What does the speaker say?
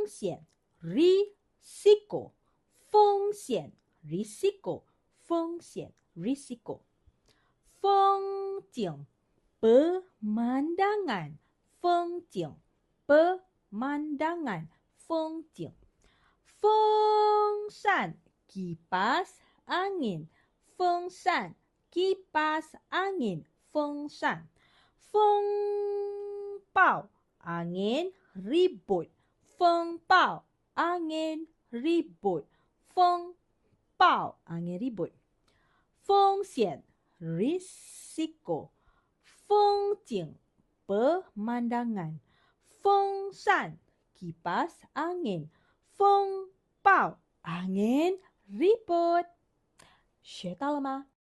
风险 risiko 风险 risiko 风险 risiko 风景 pemandangan 风景 pemandangan 风景风扇 kipas angin 风扇 kipas angin 风扇风暴 angin ribut 风暴 angin ribut 风暴 angin ribut 风险 risiko 风景 pemandangan 风扇 kipas angin 风暴 angin ribut 学到了吗？